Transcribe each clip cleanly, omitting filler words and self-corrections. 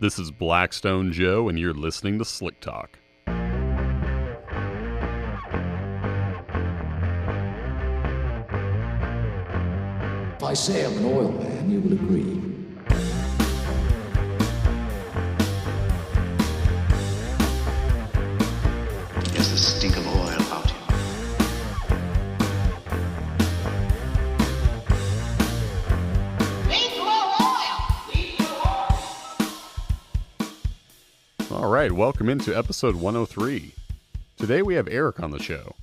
This is Blackstone Joe, and you're listening to Slick Talk. If I say I'm an oil man, you will agree. There's the stink of oil about him. All right, welcome into episode 103. Today we have Eric on the show.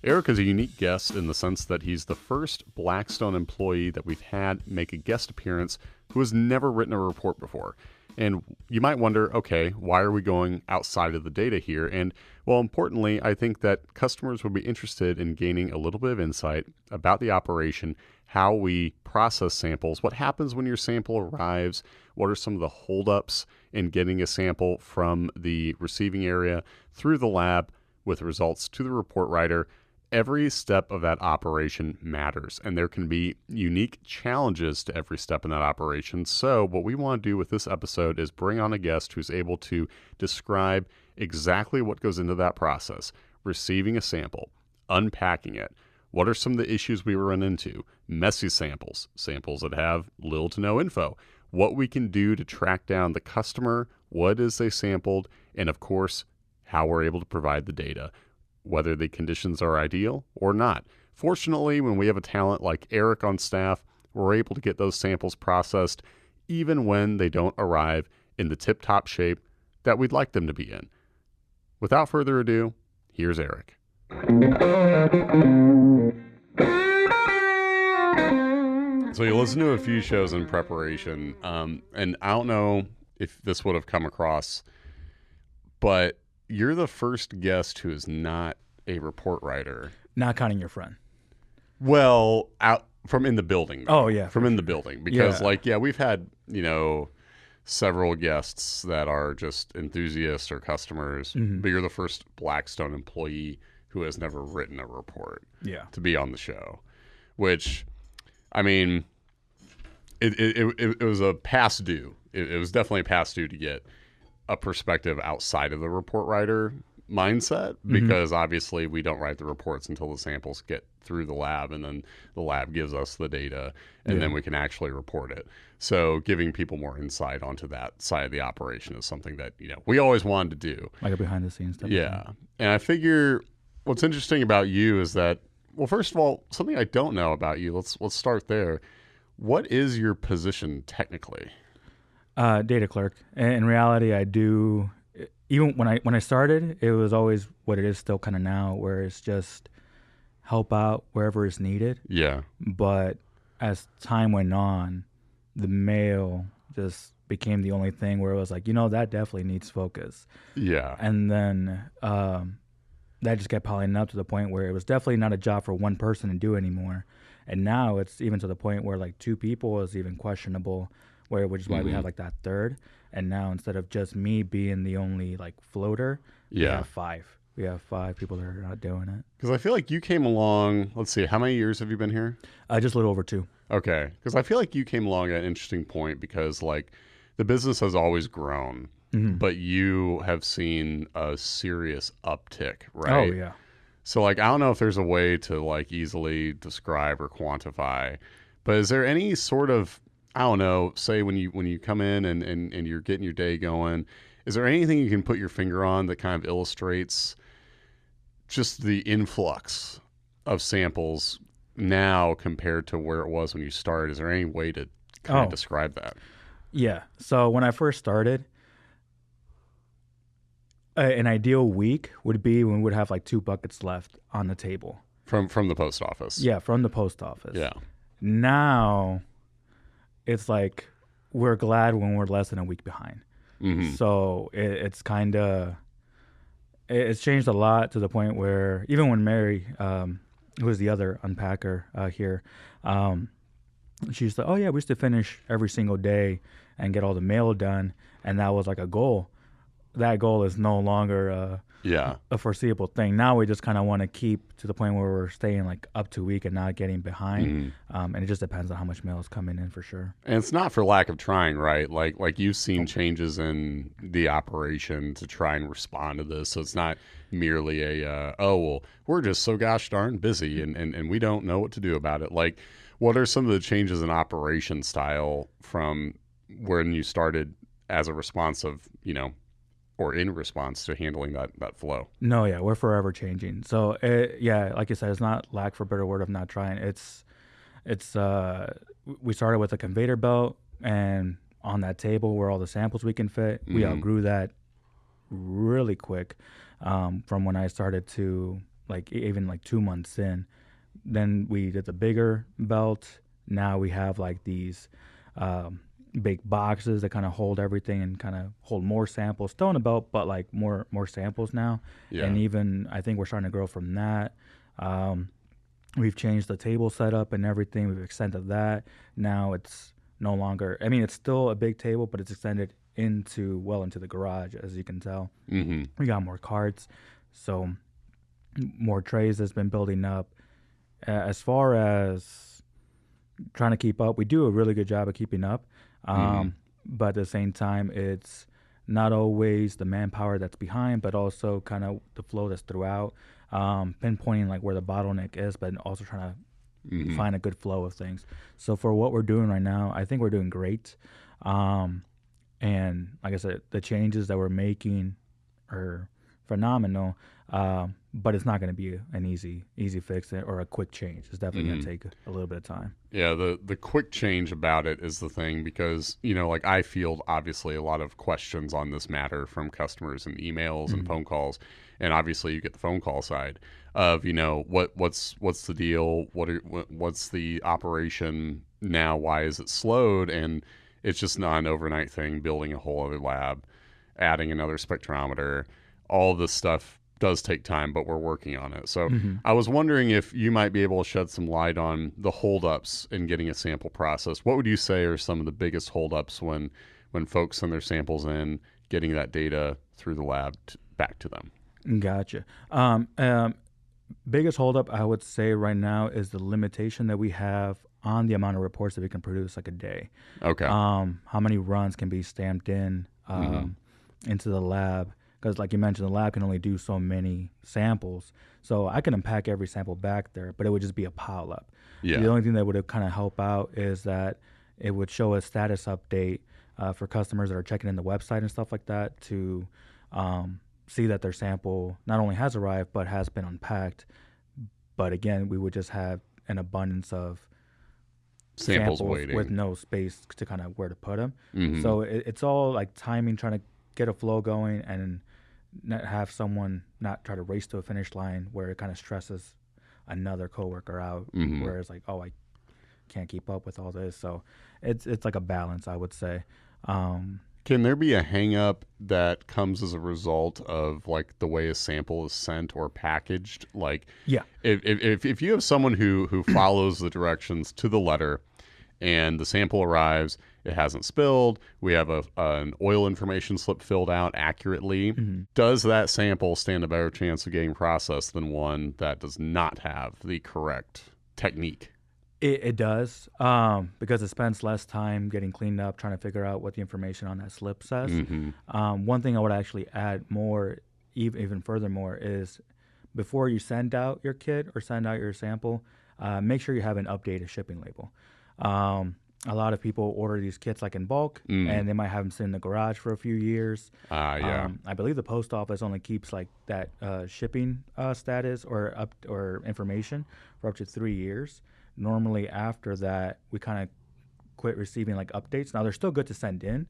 Eric is a unique guest in the sense that he's the first Blackstone employee that we've had make a guest appearance who has never written a report before. And you might wonder, okay, why are we going outside of the data here? And well, importantly, I think that customers would be interested in gaining a little bit of insight about the operation, how we process samples, what happens when your sample arrives, what are some of the holdups in getting a sample from the receiving area through the lab with results to the report writer. Every step of that operation matters, and there can be unique challenges to every step in that operation. So what we want to do with this episode is bring on a guest who's able to describe exactly what goes into that process, receiving a sample, unpacking it. What are some of the issues we run into? Messy samples, samples that have little to no info. What we can do to track down the customer, what is they sampled, and of course, how we're able to provide the data, whether the conditions are ideal or not. Fortunately, when we have a talent like Eric on staff, we're able to get those samples processed even when they don't arrive in the tip-top shape that we'd like them to be in. Without further ado, here's Eric. So you listen to a few shows in preparation, and I don't know if this would have come across, but you're the first guest who is not a report writer. Not counting your friend. Well, out from in the building. Though. Oh, yeah. From in the building. Because, we've had, several guests that are just enthusiasts or customers, but you're the first Blackstone employee who has never written a report to be on the show. Which, I mean, it was a past due. It was definitely past due to get a perspective outside of the report writer mindset, because obviously we don't write the reports until the samples get through the lab, and then the lab gives us the data, and then we can actually report it. So giving people more insight onto that side of the operation is something that, we always wanted to do. Like a behind the scenes stuff. Yeah. And I figure what's interesting about you is that, well, first of all, something I don't know about you, let's start there. What is your position technically? Data clerk. In reality, I do. Even when I started, it was always what it is still kind of now, where it's just help out wherever it's needed. Yeah. But as time went on, the mail just became the only thing where it was like, that definitely needs focus. Yeah. And then that just kept piling up to the point where it was definitely not a job for one person to do anymore. And now it's even to the point where like two people is even questionable, which is why we have like that third. And now instead of just me being the only like floater, we have five. We have 5 people that are not doing it. Because I feel like you came along, let's see, how many years have you been here? Just a little over 2. Okay. Because I feel like you came along at an interesting point because like the business has always grown, but you have seen a serious uptick, right? Oh, yeah. So like, I don't know if there's a way to like easily describe or quantify, but is there any sort of, I don't know, say when you come in and you're getting your day going, is there anything you can put your finger on that kind of illustrates just the influx of samples now compared to where it was when you started? Is there any way to kind of describe that? Yeah. So when I first started, an ideal week would be when we would have like 2 buckets left on the table. From the post office? Yeah, from the post office. Yeah. Now, it's like we're glad when we're less than a week behind. So it's kind of, it's changed a lot to the point where even when Mary, who is the other unpacker here, she's like, oh yeah, we used to finish every single day and get all the mail done. And that was like a goal. that goal is no longer Yeah. a foreseeable thing. Now we just kind of want to keep to the point where we're staying like up to week and not getting behind. And it just depends on how much mail is coming in for sure. And it's not for lack of trying, right? Like you've seen changes in the operation to try and respond to this. So it's not merely a oh well, we're just so gosh darn busy and we don't know what to do about it. Like, what are some of the changes in operation style from when you started as a response of, or in response to handling that flow? No, yeah, we're forever changing. So yeah, like you said, it's not lack for better word of not trying. It's we started with a conveyor belt, and on that table where all the samples we can fit, we outgrew that really quick. From when I started to even like 2 months in, then we did the bigger belt. Now we have like these big boxes that kind of hold everything and kind of hold more samples. Still in a belt, but like more samples now. Yeah. And even I think we're starting to grow from that. We've changed the table setup and everything. We've extended that. Now it's no longer, I mean, it's still a big table, but it's extended into the garage, as you can tell. Mm-hmm. We got more carts, so more trays has been building up. As far as trying to keep up, we do a really good job of keeping up. But at the same time, it's not always the manpower that's behind, but also kind of the flow that's throughout. Pinpointing like where the bottleneck is, but also trying to find a good flow of things. So for what we're doing right now, I think we're doing great. And like I said, the changes that we're making are phenomenal. But it's not going to be an easy fix or a quick change. It's definitely going to take a little bit of time. Yeah, the quick change about it is the thing, because, like I field obviously a lot of questions on this matter from customers and emails and phone calls. And obviously you get the phone call side of, what's the deal? What's the operation now? Why is it slowed? And it's just not an overnight thing, building a whole other lab, adding another spectrometer, all this stuff does take time, but we're working on it. So I was wondering if you might be able to shed some light on the holdups in getting a sample processed. What would you say are some of the biggest holdups when folks send their samples in, getting that data through the lab back to them? Gotcha. Biggest holdup I would say right now is the limitation that we have on the amount of reports that we can produce like a day. Okay. How many runs can be stamped in into the lab? Because like you mentioned, the lab can only do so many samples. So I can unpack every sample back there, but it would just be a pile up. Yeah. The only thing that would kind of help out is that it would show a status update for customers that are checking in the website and stuff like that to see that their sample not only has arrived, but has been unpacked. But again, we would just have an abundance of samples waiting with no space to kind of where to put them. So it's all like timing, trying to get a flow going and not have someone not try to race to a finish line where it kind of stresses another coworker out, where it's like, oh, I can't keep up with all this. So it's like a balance, I would say. Can there be a hang up that comes as a result of like the way a sample is sent or packaged? Like, yeah, if you have someone who follows the directions to the letter and the sample arrives, it hasn't spilled, we have an oil information slip filled out accurately, does that sample stand a better chance of getting processed than one that does not have the correct technique? It does, because it spends less time getting cleaned up, trying to figure out what the information on that slip says. One thing I would actually add more, even furthermore, is before you send out your kit or send out your sample, make sure you have an updated shipping label. A lot of people order these kits like in bulk, and they might have them sit in the garage for a few years. Yeah. I believe the post office only keeps like that shipping status or information for up to 3 years. Normally after that, we kind of quit receiving like updates. Now they're still good to send in,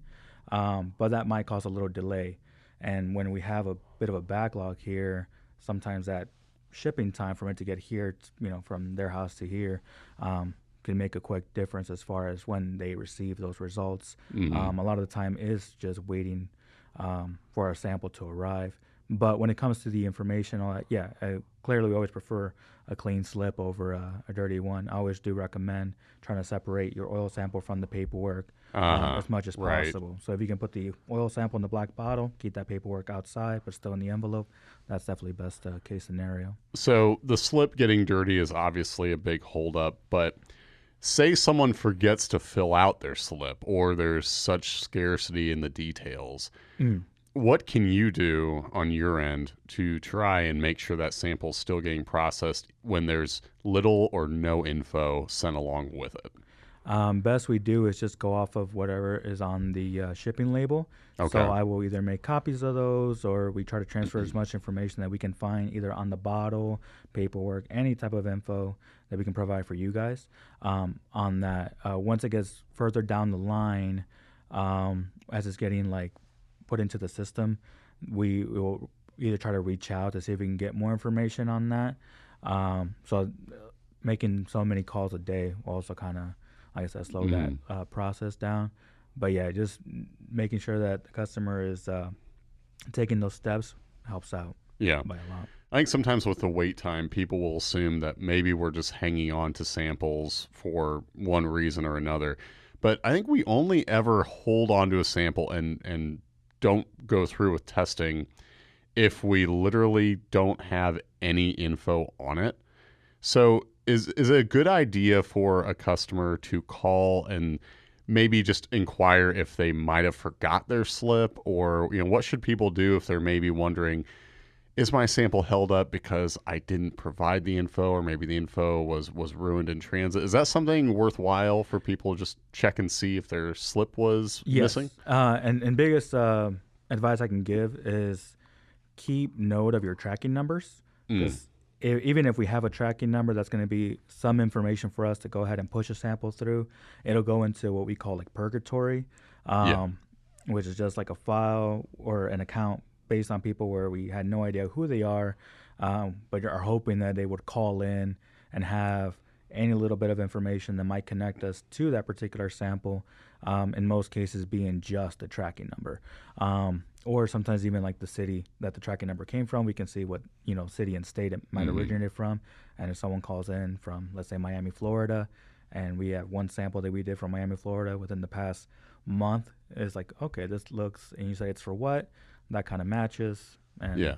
but that might cause a little delay. And when we have a bit of a backlog here, sometimes that shipping time from it to get here, from their house to here, can make a quick difference as far as when they receive those results. A lot of the time is just waiting for our sample to arrive. But when it comes to the information, all that, yeah, clearly we always prefer a clean slip over a dirty one. I always do recommend trying to separate your oil sample from the paperwork as much as right. possible. So if you can put the oil sample in the black bottle, keep that paperwork outside, but still in the envelope, that's definitely best case scenario. So the slip getting dirty is obviously a big holdup, but say someone forgets to fill out their slip or there's such scarcity in the details. What can you do on your end to try and make sure that sample's still getting processed when there's little or no info sent along with it? Best we do is just go off of whatever is on the shipping label. Okay. So I will either make copies of those, or we try to transfer as much information that we can find either on the bottle, paperwork, any type of info that we can provide for you guys on that. Once it gets further down the line, as it's getting like put into the system, we will either try to reach out to see if we can get more information on that. So making so many calls a day will also kind of, like I said, slow that process down. But yeah, just making sure that the customer is taking those steps helps out by a lot. I think sometimes with the wait time, people will assume that maybe we're just hanging on to samples for one reason or another. But I think we only ever hold on to a sample and don't go through with testing if we literally don't have any info on it. So is it a good idea for a customer to call and maybe just inquire if they might have forgot their slip, or what should people do if they're maybe wondering, is my sample held up because I didn't provide the info, or maybe the info was ruined in transit? Is that something worthwhile for people to just check and see if their slip was missing? And biggest advice I can give is keep note of your tracking numbers. Because even if we have a tracking number, that's going to be some information for us to go ahead and push a sample through. It'll go into what we call like purgatory, which is just like a file or an account based on people where we had no idea who they are, but are hoping that they would call in and have any little bit of information that might connect us to that particular sample, in most cases being just a tracking number. Or sometimes even like the city that the tracking number came from, we can see what, city and state it might originate from. And if someone calls in from, let's say, Miami, Florida, and we have one sample that we did from Miami, Florida within the past month, it's like, okay, this looks, and you say it's for what? That kind of matches, and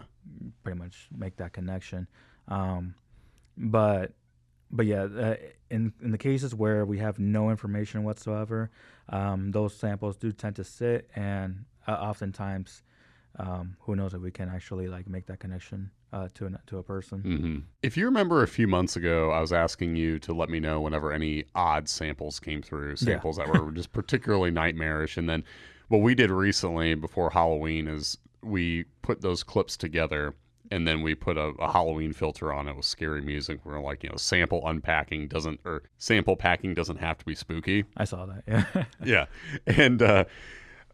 pretty much make that connection. But yeah, in the cases where we have no information whatsoever, those samples do tend to sit, and oftentimes, who knows if we can actually like make that connection to a person. If you remember a few months ago, I was asking you to let me know whenever any odd samples came through, samples that were just particularly nightmarish. And then what we did recently before Halloween is we put those clips together, and then we put a Halloween filter on it with scary music. We're like, sample packing doesn't have to be spooky. I saw that. Yeah. Yeah. And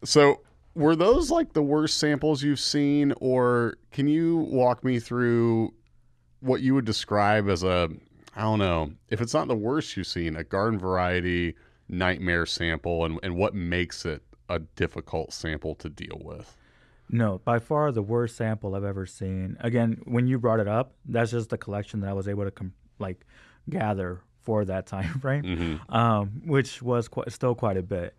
so were those like the worst samples you've seen, or can you walk me through what you would describe as I don't know, if it's not the worst you've seen, a garden variety nightmare sample, and what makes it a difficult sample to deal with? No, by far the worst sample I've ever seen. Again, when you brought it up, that's just the collection that I was able to gather for that time frame, which was still quite a bit.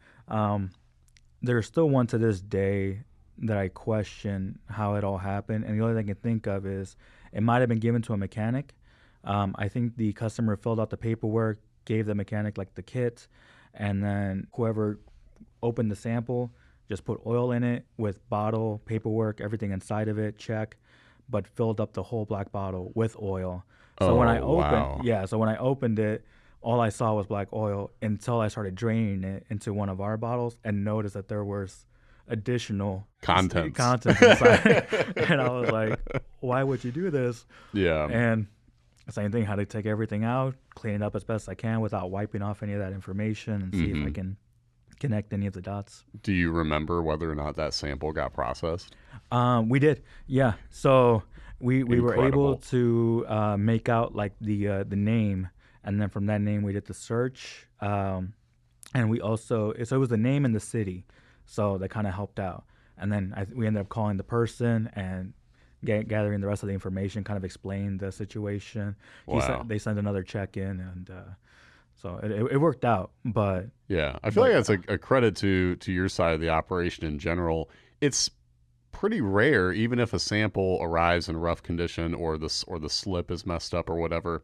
There's still one to this day that I question how it all happened, and the only thing I can think of is it might have been given to a mechanic. I think the customer filled out the paperwork, gave the mechanic like the kit, and then whoever opened the sample just put oil in it with bottle, paperwork, everything inside of it, check, but filled up the whole black bottle with oil. So when I opened it, all I saw was black oil until I started draining it into one of our bottles and noticed that there was additional content inside. And I was like, why would you do this? Yeah. And same thing, how to take everything out, clean it up as best I can without wiping off any of that information, and see if I can connect any of the dots. Do you remember whether or not that sample got processed? We did, yeah. So we were able to make out like the name, and then from that name we did the search, and we also, so it was the name and the city, so that kind of helped out. And then we ended up calling the person and gathering the rest of the information, kind of explain the situation. Wow. They sent another check in, and so it worked out. But Yeah, I feel like that's a credit to your side of the operation in general. It's pretty rare, even if a sample arrives in rough condition or the slip is messed up or whatever.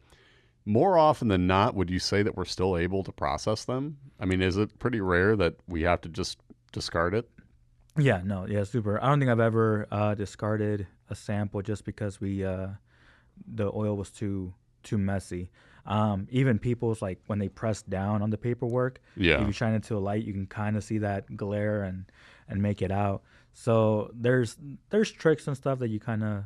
More often than not, would you say that we're still able to process them? I mean, is it pretty rare that we have to just discard it? yeah, no, yeah, super. I don't think I've ever discarded a sample just because the oil was too messy. Even people's like when they press down on the paperwork, Yeah. if you shine it to a light, you can kind of see that glare and make it out. So there's tricks and stuff that you kind of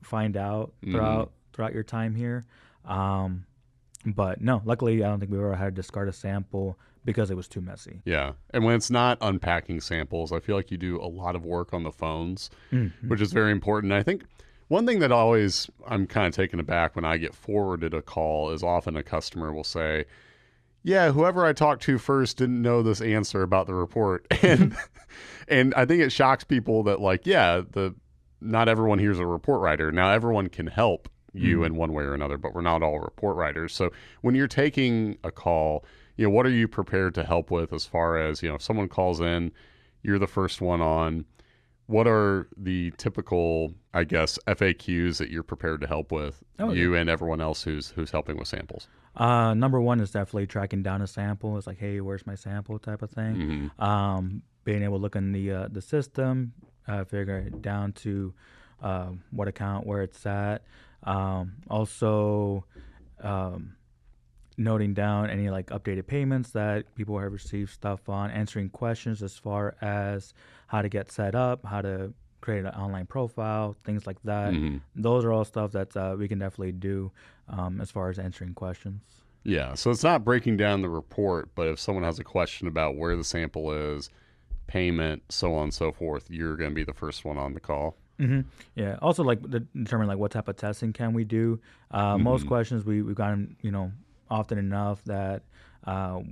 find out throughout your time here. But no, luckily I don't think we ever had to discard a sample because it was too messy. Yeah. And when it's not unpacking samples, I feel like you do a lot of work on the phones, which is very important. I think one thing that always I'm kind of taken aback when I get forwarded a call is often a customer will say, yeah, whoever I talked to first didn't know this answer about the report. And I think it shocks people that like, yeah, not everyone here's a report writer. Now everyone can help you in one way or another, but we're not all report writers. So when you're taking a call, what are you prepared to help with as far as, if someone calls in, you're the first one on, what are the typical, I guess, FAQs that you're prepared to help with, and everyone else who's helping with samples? Number one is definitely tracking down a sample. It's like, hey, where's my sample type of thing. Being able to look in the system, figure it down to what account, where it's at. Also, noting down any like updated payments that people have received stuff on, answering questions as far as how to get set up, how to create an online profile, things like that. Those are all stuff that we can definitely do as far as answering questions. Yeah, so it's not breaking down the report, but if someone has a question about where the sample is, payment, so on and so forth, you're going to be the first one on the call. Yeah. Also, like determine like what type of testing can we do. Most questions we've gotten, often enough that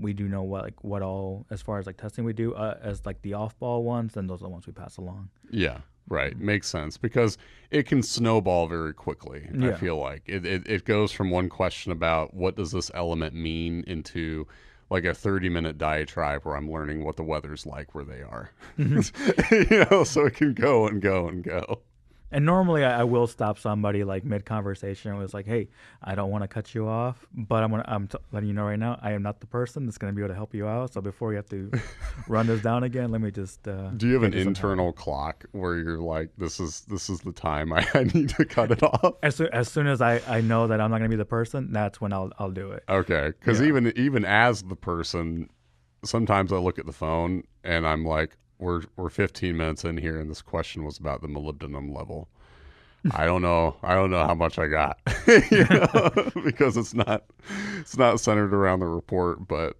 we do know what all as far as like testing we do as like the off-ball ones, then those are the ones we pass along. Yeah, right. Makes sense because it can snowball very quickly. Yeah. I feel like it goes from one question about what does this element mean into like a 30-minute diatribe where I'm learning what the weather's like where they are. So it can go and go and go. And normally I will stop somebody like mid-conversation. It was like, hey, I don't want to cut you off, but I'm letting you know right now, I am not the person that's going to be able to help you out. So before you have to run this down again, let me just. Do you have an internal clock where you're like, this is the time I need to cut it off? As soon as I know that I'm not going to be the person, that's when I'll do it. Okay, because even as the person, sometimes I look at the phone and I'm like, we're 15 minutes in here, and this question was about the molybdenum level. I don't know how much I got, because it's not centered around the report. But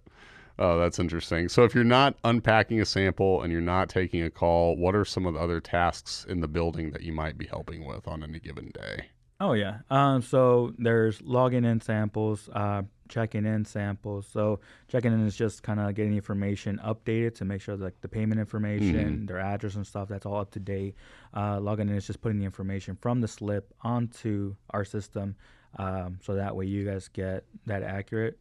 that's interesting. So if you're not unpacking a sample and you're not taking a call, what are some of the other tasks in the building that you might be helping with on any given day? Oh yeah. So there's logging in samples, checking in samples. So checking in is just kind of getting information updated to make sure that the payment information, their address and stuff, that's all up to date. Logging in is just putting the information from the slip onto our system, so that way you guys get that accurate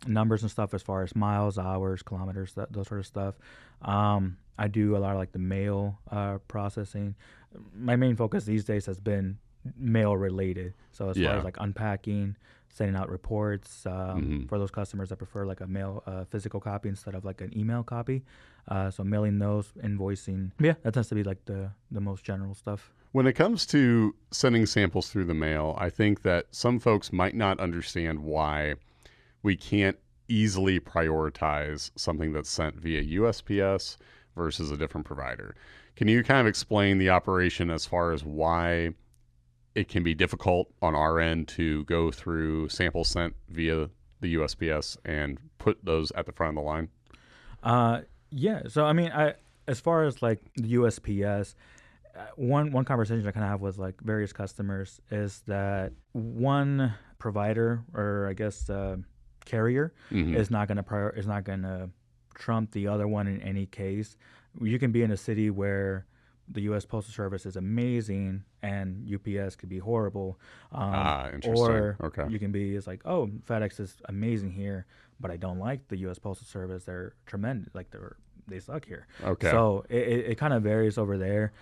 numbers and stuff as far as miles, hours, kilometers, those sort of stuff. I do a lot of like the mail processing. My main focus these days has been mail related. So as far as like unpacking, sending out reports for those customers that prefer like a mail physical copy instead of like an email copy. So mailing those, invoicing. Yeah, that tends to be like the most general stuff. When it comes to sending samples through the mail, I think that some folks might not understand why we can't easily prioritize something that's sent via USPS versus a different provider. Can you kind of explain the operation as far as why it can be difficult on our end to go through samples sent via the USPS and put those at the front of the line? Yeah. So, I mean, as far as like the USPS, one conversation I kind of have with like various customers is that one provider, or I guess carrier, is not going to trump the other one in any case. You can be in a city where the U.S. Postal Service is amazing and UPS could be horrible. Interesting. Or Okay. you can be, it's like, oh, FedEx is amazing here, but I don't like the U.S. Postal Service. They're tremendous. Like, they suck here. Okay. So it kind of varies over there.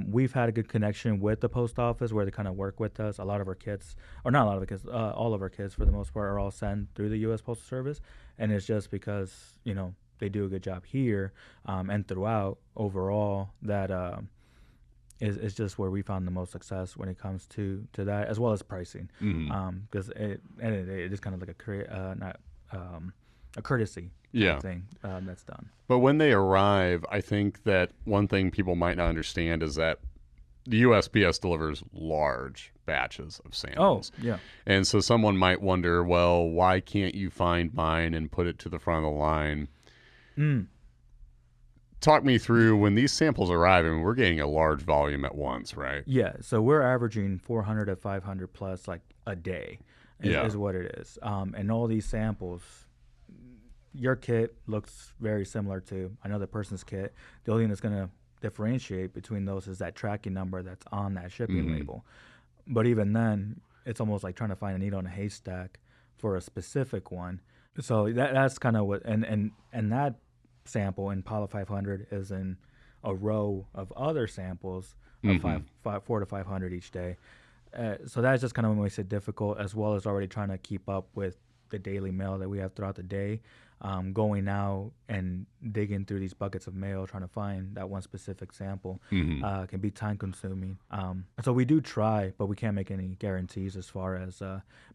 We've had a good connection with the post office where they kind of work with us. A lot of our kids, or not a lot of our kids, all of our kids for the most part are all sent through the U.S. Postal Service. And it's just because, you know, they do a good job here and throughout overall that is just where we found the most success when it comes to that, as well as pricing. Because it is kind of like a courtesy thing that's done. But when they arrive, I think that one thing people might not understand is that the USPS delivers large batches of samples. Oh, yeah. And so someone might wonder, well, why can't you find mine and put it to the front of the line? Talk me through when these samples arrive and we're getting a large volume at once, right? Yeah. So we're averaging 400 to 500 plus like a day is what it is. And all these samples, your kit looks very similar to another person's kit. The only thing that's going to differentiate between those is that tracking number that's on that shipping label. But even then, it's almost like trying to find a needle in a haystack for a specific one. So that's kind of what, and that sample in Palo 500 is in a row of other samples of 400 to 500 each day. So that's just kind of what makes it difficult, as well as already trying to keep up with the daily mail that we have throughout the day. Going out and digging through these buckets of mail, trying to find that one specific sample can be time consuming. So we do try, but we can't make any guarantees as far as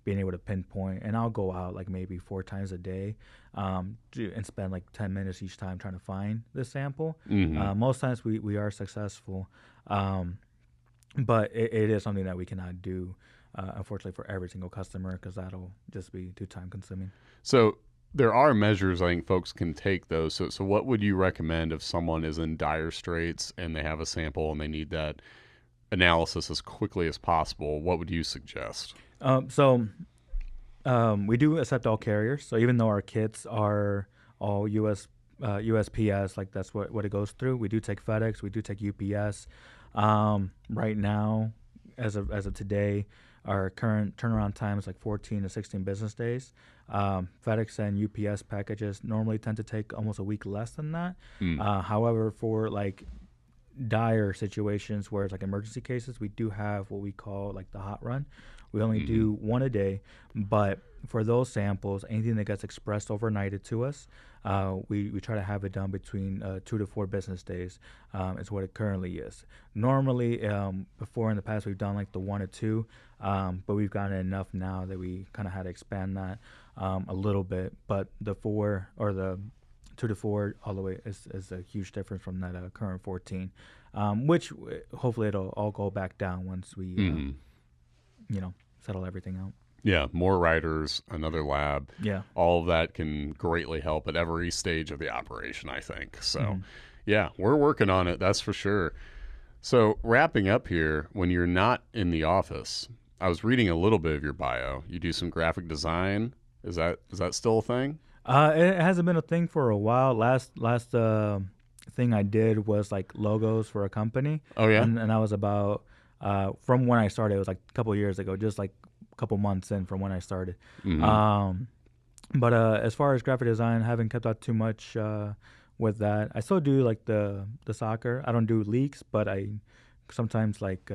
being able to pinpoint. And I'll go out like maybe 4 times a day and spend like 10 minutes each time trying to find this sample. Most times we are successful, but it is something that we cannot do, unfortunately, for every single customer, because that'll just be too time consuming. So there are measures I think folks can take, though. So what would you recommend if someone is in dire straits and they have a sample and they need that analysis as quickly as possible? What would you suggest? We do accept all carriers. So even though our kits are all USPS, like that's what it goes through, we do take FedEx, we do take UPS. Right now, as of today, our current turnaround time is like 14 to 16 business days. FedEx and UPS packages normally tend to take almost a week less than that. However, for like dire situations where it's like emergency cases, we do have what we call like the hot run. We only do one a day, but for those samples, anything that gets expressed overnighted to us, we try to have it done between 2 to 4 business days is what it currently is. Normally, before in the past, we've done like the 1 to 2, but we've gotten enough now that we kind of had to expand that a little bit. But the 4 or the 2 to 4 all the way is a huge difference from that current 14, which hopefully it'll all go back down once we, settle everything out. Yeah, more writers, another lab. Yeah. All of that can greatly help at every stage of the operation, I think. So, yeah, we're working on it, that's for sure. So, wrapping up here, when you're not in the office, I was reading a little bit of your bio. You do some graphic design. Is that still a thing? It hasn't been a thing for a while. Last thing I did was like logos for a company. Oh, yeah? And that was about, from when I started, it was like a couple of years ago, just like couple months in from when I started. But as far as graphic design, I haven't kept up too much with that. I still do like the soccer. I don't do leagues, but I sometimes like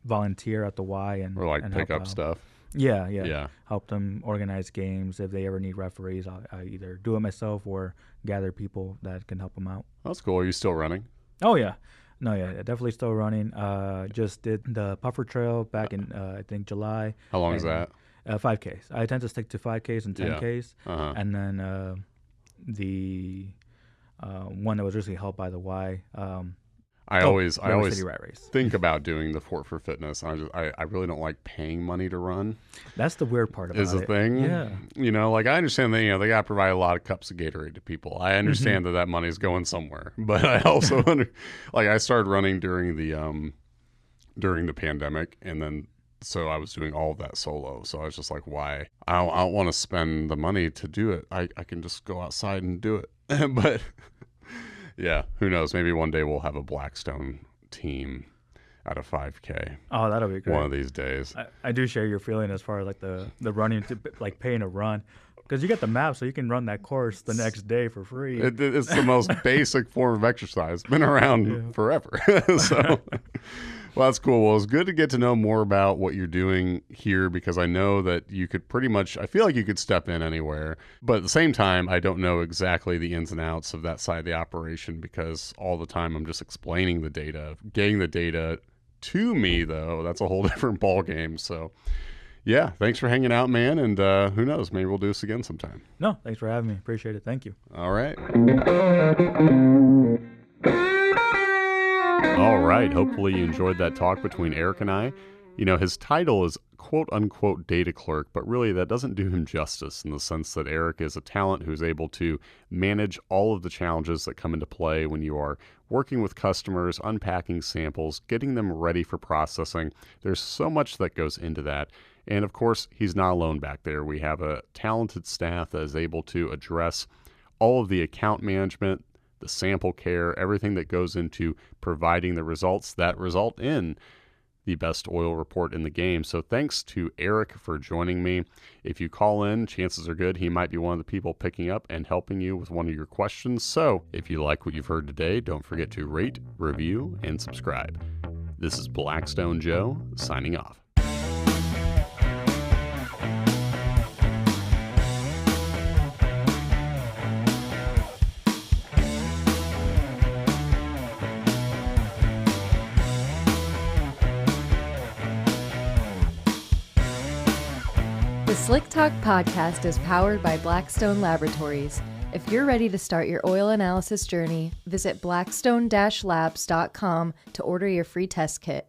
volunteer at the Y and or like and pick help up out. stuff. Yeah. Help them organize games. If they ever need referees, I either do it myself or gather people that can help them out. That's cool. Are you still running? Oh yeah. No, yeah, definitely still running. Just did the Puffer Trail back in, I think, July. How long is that? 5Ks. I tend to stick to 5Ks and 10Ks. Uh-huh. And then the one that was recently held by the Y. I always City Rat Race. think about doing the Fort for Fitness. I really don't like paying money to run. That's the weird part about it. Is the thing. Yeah. Like I understand that, they got to provide a lot of cups of Gatorade to people. I understand that money is going somewhere. But I also I started running during the pandemic, and then so I was doing all of that solo. So I was just like, why? I don't want to spend the money to do it. I can just go outside and do it. But Yeah, who knows? Maybe one day we'll have a Blackstone team at a 5K. Oh, that'll be great. One of these days. I do share your feeling as far as like the running, to, like paying a run. Because you get the map, so you can run that course the next day for free. It's the most basic form of exercise. Been around forever. So, well, that's cool. Well, it's good to get to know more about what you're doing here, because I know that you could pretty much, I feel like you could step in anywhere. But at the same time, I don't know exactly the ins and outs of that side of the operation, because all the time I'm just explaining the data. Getting the data to me, though, that's a whole different ball game. So, yeah, thanks for hanging out, man. And who knows, maybe we'll do this again sometime. No, thanks for having me. Appreciate it. Thank you. All right. All right. Hopefully you enjoyed that talk between Eric and I. You know, his title is quote unquote data clerk, but really that doesn't do him justice, in the sense that Eric is a talent who's able to manage all of the challenges that come into play when you are working with customers, unpacking samples, getting them ready for processing. There's so much that goes into that. And of course, he's not alone back there. We have a talented staff that is able to address all of the account management, the sample care, everything that goes into providing the results that result in the best oil report in the game. So thanks to Eric for joining me. If you call in, chances are good he might be one of the people picking up and helping you with one of your questions. So if you like what you've heard today, don't forget to rate, review, and subscribe. This is Blackstone Joe signing off. The Slick Talk podcast is powered by Blackstone Laboratories. If you're ready to start your oil analysis journey, visit blackstone-labs.com to order your free test kit.